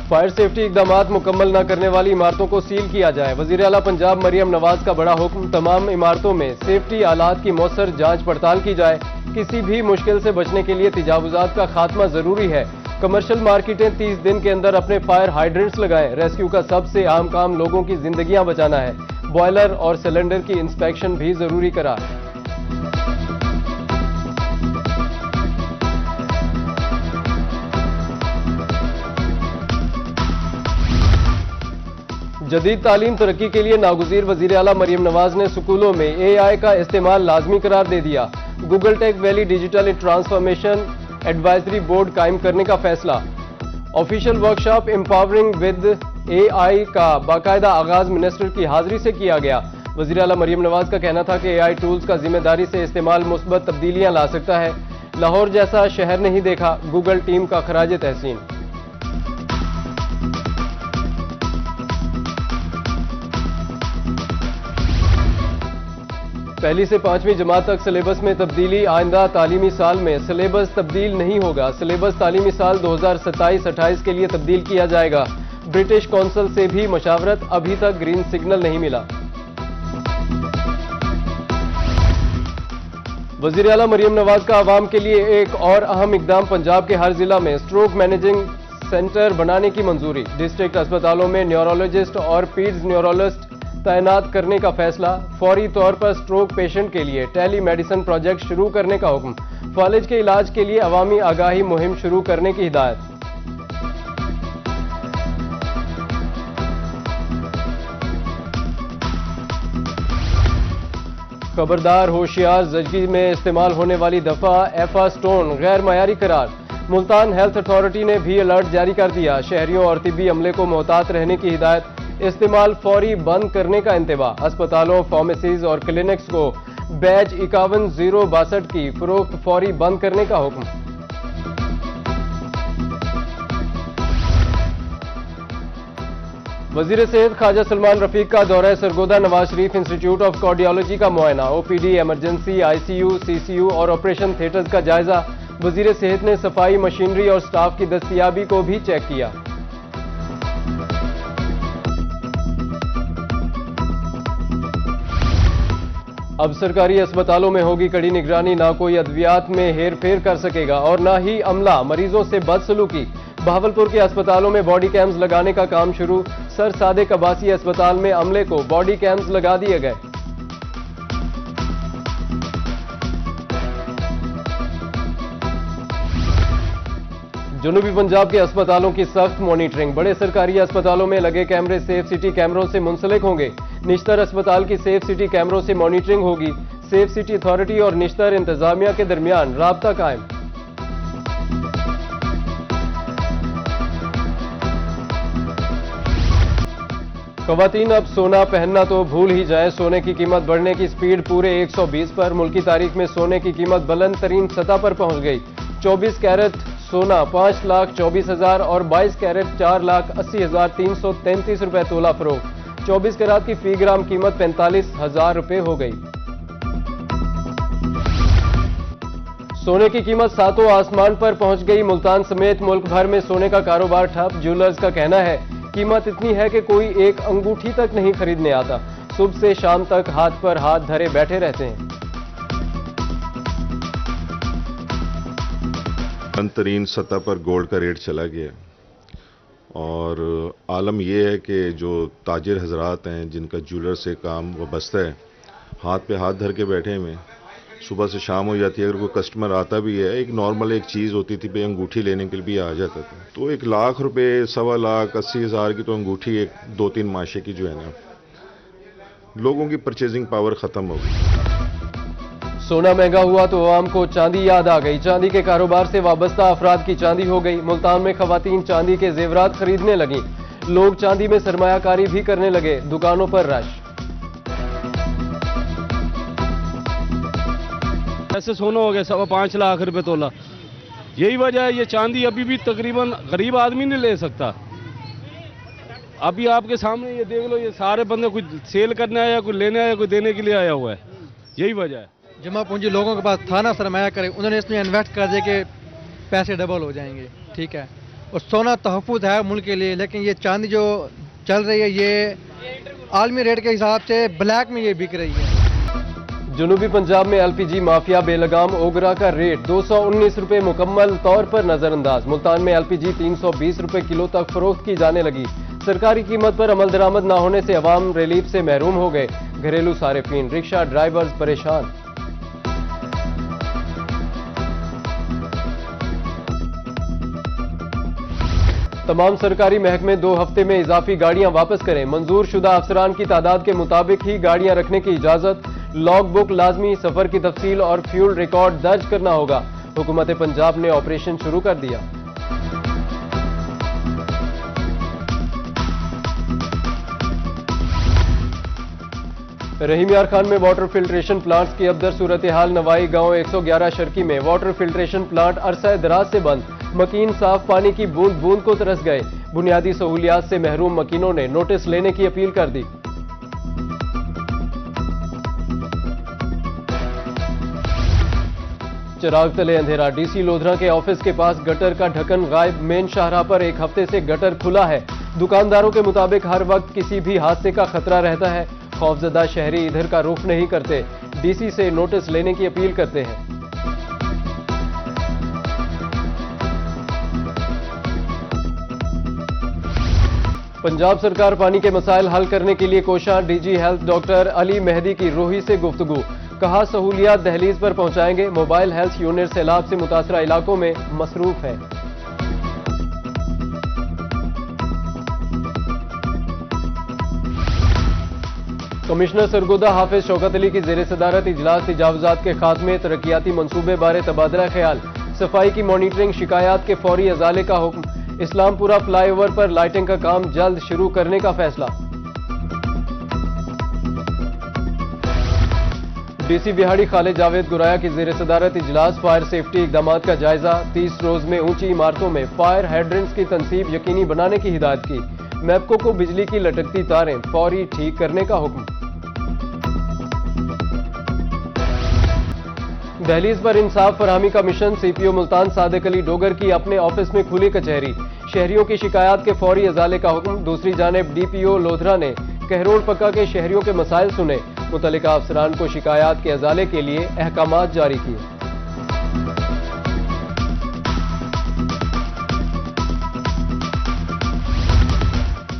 Fire safety इकदामात मुकम्मल न करने वाली इमारतों को सील किया जाए। वज़ीर आला पंजाब मरियम नवाज का बड़ा हुक्म, तमाम इमारतों में सेफ्टी आलात की मौसर जांच पड़ताल की जाए। किसी भी मुश्किल से बचने के लिए तजावुजात का खात्मा जरूरी है। कमर्शियल मार्केटें 30 दिन के अंदर अपने फायर हाइड्रेंट्स लगाएं। रेस्क्यू का सबसे आम काम लोगों की जिंदगियां बचाना है। बॉयलर और सिलेंडर की इंस्पेक्शन भी जरूरी करार। जदीद तालीम तरक्की के लिए नागुज़ीर वज़ीर आला मरियम नवाज ने स्कूलों में AI का इस्तेमाल लाजमी करार दे दिया। Google tech valley digital transformation advisory board कायम करने का फैसला। Official workshop empowering with AI का बाकायदा आगाज मिनिस्टर की हाजिरी से किया गया। वज़ीर आला मरियम नवाज का कहना था कि AI टूल्स का जिम्मेदारी से इस्तेमाल मुस्बत तब्दीलियां ला सकता है। लाहौर जैसा शहर नहीं देखा, गूगल टीम का खराज तहसीन। पहली से 5वीं जमात तक सिलेबस में तब्दीली। आइंदा तालीमी साल में सिलेबस तब्दील नहीं होगा। सिलेबस तालीमी साल 2027-28 के लिए तब्दील किया जाएगा। ब्रिटिश कौंसिल से भी मशावरत, अभी तक ग्रीन सिग्नल नहीं मिला। वज़ीर आला मरियम नवाज का आवाम के लिए एक और अहम इकदाम। पंजाब के हर जिला में स्ट्रोक मैनेजिंग सेंटर बनाने की मंजूरी। डिस्ट्रिक्ट अस्पतालों में न्यूरोलॉजिस्ट और पीड्स न्यूरोलॉजिस्ट तैनात करने का फैसला। फौरी तौर पर स्ट्रोक पेशेंट के लिए टेली मेडिसिन प्रोजेक्ट शुरू करने का हुक्म। फालिज के इलाज के लिए अवामी आगाही मुहिम शुरू करने की हिदायत। खबरदार होशियार, जजगी में इस्तेमाल होने वाली दफा एफा स्टोन गैर मयारी करार। मुल्तान हेल्थ अथॉरिटी ने भी अलर्ट जारी कर दिया। शहरियों और तिब्बी अमले को मोहतात रहने की हिदायत। इस्तेमाल फौरी बंद करने का इंतबाह। अस्पतालों, फार्मेसीज और क्लिनिक्स को बैच 51-062 की फरोख्त फौरी बंद करने का हुक्म। वजीर सेहत ख्वाजा सलमान रफीक का दौरा Sargodha Nawaz Sharif institute of cardiology का मुआयना। OPD, इमरजेंसी, ICU, CCU और ऑपरेशन थिएटर्स का जायजा। वजीर सेहत ने सफाई मशीनरी और स्टाफ की दस्तयाबी को भी चेक किया। अब सरकारी अस्पतालों में होगी कड़ी निगरानी। ना कोई अद्वियात में हेर फेर कर सकेगा और ना ही अमला मरीजों से बदसलूकी। बहावलपुर के अस्पतालों में बॉडी कैम्स लगाने का काम शुरू। सर सादिक अब्बासी अस्पताल में अमले को बॉडी कैम्स लगा दिए गए। जनूबी पंजाब के अस्पतालों की सख्त मॉनिटरिंग। बड़े सरकारी अस्पतालों में लगे कैमरे सेफ सिटी कैमरों से मुंसलिक होंगे। निश्तर अस्पताल की सेफ सिटी कैमरों से मॉनिटरिंग होगी। सेफ सिटी अथॉरिटी और निश्तर इंतजामिया के दरमियान राबता कायम। खवातीन अब सोना पहनना तो भूल ही जाए। सोने की कीमत बढ़ने की स्पीड पूरे 120 पर। मुल्की तारीख में सोने की कीमत बुलंद तरीन सतह पर पहुंच गई। 24 कैरेट सोना 5,24,000 और 22 कैरेट 4,80,333 रुपए तोला फरोख्त। 24 कैरात की फी ग्राम कीमत 45,000 रुपए हो गई। सोने की कीमत सातों आसमान पर पहुंच गई। मुल्तान समेत मुल्क भर में सोने का कारोबार ठप। ज्वेलर्स का कहना है कीमत इतनी है कि कोई एक अंगूठी तक नहीं खरीदने आता। सुबह से शाम तक हाथ पर हाथ धरे बैठे रहते हैं। तरीन सतह पर गोल्ड का रेट चला गया और आलम यह है कि जो ताजिर हजरात हैं जिनका ज्वेलर से काम वाबस्ता है, हाथ पे हाथ धर के बैठे हुए। सुबह से शाम हो जाती है, अगर कोई कस्टमर आता भी है, एक नॉर्मल एक चीज़ होती थी भाई अंगूठी लेने के लिए भी आ जाता था, तो 1 लाख रुपए 1.25 लाख 80,000 की तो अंगूठी एक 2-3 माशे की जो है ना, लोगों की परचेजिंग पावर ख़त्म हो गई। सोना महंगा हुआ तो आवाम को चांदी याद आ गई। चांदी के कारोबार से वाबस्ता अफराद की चांदी हो गई। मुल्तान में खवातीन चांदी के जेवरात खरीदने लगी। लोग चांदी में सरमायाकारी भी करने लगे। दुकानों पर रश। ऐसे सोना हो गया 5.25 लाख रुपए तोला। यही वजह है, ये चांदी अभी भी तकरीबन गरीब आदमी नहीं ले सकता। अभी आपके सामने ये देख लो, ये सारे बंदे कोई सेल करने आया, कोई लेने आया, कोई देने के लिए आया हुआ है। यही वजह है। जमा पूंजी लोगों के पास था ना, सरमाया करे, उन्होंने इसमें इन्वेस्ट कर दिया कि पैसे डबल हो जाएंगे, ठीक है। और सोना तहफ़्फ़ुज़ है मुल्क के लिए, लेकिन ये चांदी जो चल रही है ये आलमी रेट के हिसाब से ब्लैक में ये बिक रही है। जनूबी पंजाब में एलपीजी माफिया बेलगाम ओगरा का रेट 219 रुपए मुकम्मल तौर पर नजरअंदाज। मुल्तान में एलपीजी 320 रुपए किलो तक फरोख्त की जाने लगी। सरकारी कीमत पर अमल दरामद न होने से अवाम रिलीफ से महरूम हो गए। घरेलू सारिफीन, रिक्शा ड्राइवर्स परेशान। तमाम सरकारी महकमे 2 हफ्ते में इजाफी गाड़ियां वापस करें। मंजूर शुदा अफसरान की तादाद के मुताबिक ही गाड़ियां रखने की इजाजत। लॉग बुक लाजमी, सफर की तफसील और फ्यूल रिकॉर्ड दर्ज करना होगा। हुकूमत पंजाब ने ऑपरेशन शुरू कर दिया। रहीम यार खान में वाटर फिल्ट्रेशन प्लांट्स की अबदर सूरत हाल। नवाई गांव 111 शर्की में वाटर फिल्ट्रेशन प्लांट अरसा दराज से बंद। मकीन साफ पानी की बूंद बूंद को तरस गए। बुनियादी सहूलियात से महरूम मकीनों ने नोटिस लेने की अपील कर दी। चिराग तले अंधेरा। डीसी लोधरा के ऑफिस के पास गटर का ढक्कन गायब। मेन शाहराह पर एक हफ्ते से गटर खुला है। दुकानदारों के मुताबिक हर वक्त किसी भी हादसे का खतरा रहता है। खौफजदा शहरी इधर का रुख नहीं करते। डीसी से नोटिस लेने की अपील करते हैं। पंजाब सरकार पानी के मसाइल हल करने के लिए कोशां। DG health doctor Ali Mehdi की रूही से गुफ्तगू। कहा सहूलियात दहलीज पर पहुंचाएंगे। मोबाइल हेल्थ यूनिट सैलाब से मुतासरा इलाकों में मसरूफ है। कमिश्नर सरगोदा हाफिज शौकत अली की जेर सदारत इजलास तजावुजात के खात्मे, तरक्याती मंसूबे बारे तबादला ख्याल, सफाई की मॉनिटरिंग, शिकायत के फौरी अजाले का हुक्म। इस्लामपुरा फ्लाईओवर पर लाइटिंग का काम जल्द शुरू करने का फैसला। डीसी बिहाड़ी खालिद जावेद गुराया की जेर सदारत इजलास, फायर सेफ्टी इकदाम का जायजा। 30 रोज में ऊंची इमारतों में फायर हाइड्रेंट्स की तनसीब यकीनी बनाने की हिदायत की। मैपको को बिजली की लटकती तारें फौरी ठीक करने का हुक्म। दहलीज पर इंसाफ फरहमी का मिशन। सीपीओ मुल्तान सादिक अली डोगर की अपने ऑफिस में खुली कचहरी। शहरियों की शिकायत के फौरी अजाले का हुक्म। दूसरी जानिब डीपीओ लोधरा ने कहरोड़ पक्का के शहरियों के मसाइल सुने। मुतल्लिका अफसरान को शिकायत के अजाले के लिए अहकामात जारी किए।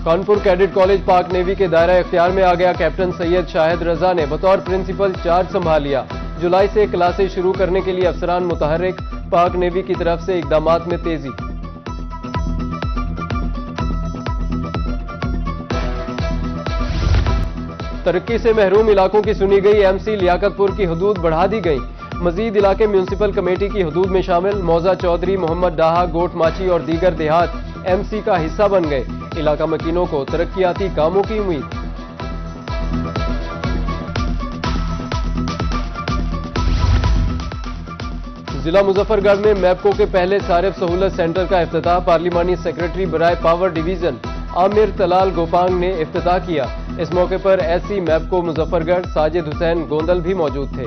कानपुर कैडेट कॉलेज पाक नेवी के दायरा इख्तियार में आ गया। कैप्टन सैयद शाहिद रजा ने बतौर प्रिंसिपल चार्ज संभाल लिया। जुलाई से क्लासेज शुरू करने के लिए अफसरान मुतहर्रिक। पाक नेवी की तरफ से इकदामात में तेजी। तरक्की से महरूम इलाकों की सुनी गई। एमसी लियाकतपुर की हदूद बढ़ा दी गई। मजीद इलाके म्यूनिसिपल कमेटी की हदूद में शामिल। मौजा चौधरी, मोहम्मद डाहा, गोट माची और दीगर देहात एमसी का हिस्सा बन गए। इलाका मकीनों को तरक्याती कामों की उम्मीद। जिला मुजफ्फरगढ़ में मैपको के पहले सारिफ सहूलत सेंटर का इफ्तिताह। पार्लिमानी सेक्रेटरी बराए पावर डिवीजन आमिर तलाल गोपांग ने इफ्तिताह किया। इस मौके पर एससी मैपको मुजफ्फरगढ़ साजिद हुसैन गोंदल भी मौजूद थे।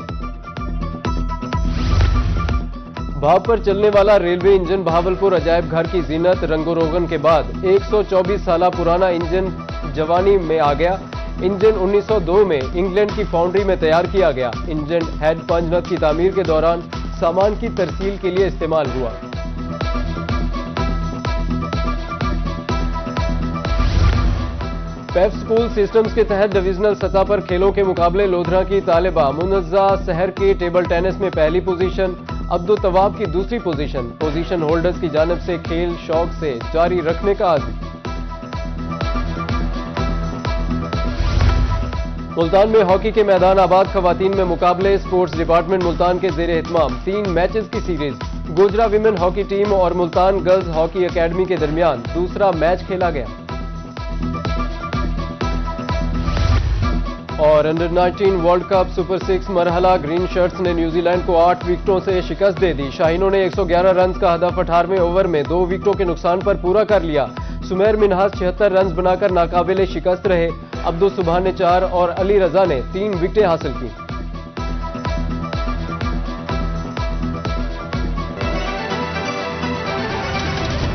भाप पर चलने वाला रेलवे इंजन बहावलपुर अजायब घर की जीनत। रंगो रोगन के बाद 124 साल पुराना इंजन जवानी में आ गया। इंजन 1902 में इंग्लैंड की फाउंड्री में तैयार किया गया। इंजन हेड पंजनत की तामीर के दौरान सामान की तरसील के लिए इस्तेमाल हुआ। पेप स्कूल सिस्टम्स के तहत डिविजनल सतह पर खेलों के मुकाबले। लोधरा की तालिबा मुनज़्ज़ा शहर के टेबल टेनिस में पहली पोजीशन। अब्दुल तवाब की दूसरी पोजीशन। पोजीशन होल्डर्स की जानिब से खेल शौक से जारी रखने का आज़म। मुल्तान में हॉकी के मैदान आबाद। खवातीन में मुकाबले। स्पोर्ट्स डिपार्टमेंट मुल्तान के जेर एहतमाम 3 मैचेस की series. Gojra women hockey team और मुल्तान गर्ल्स हॉकी अकेडमी के दरमियान दूसरा मैच खेला गया। और अंडर 19 वर्ल्ड कप सुपर 6 मरहला। ग्रीन शर्ट्स ने न्यूजीलैंड को 8 विकेटों से शिकस्त दे दी। शाहीनों ने 111 रन का हदफ 18वें ओवर में 2 विकेटों के नुकसान पर पूरा कर लिया। सुमेर मिनहास 76 रन बनाकर नाकाबिले शिकस्त रहे। अब्दुल सुबहान ने 4 और अली रजा ने 3 विकेटें हासिल की।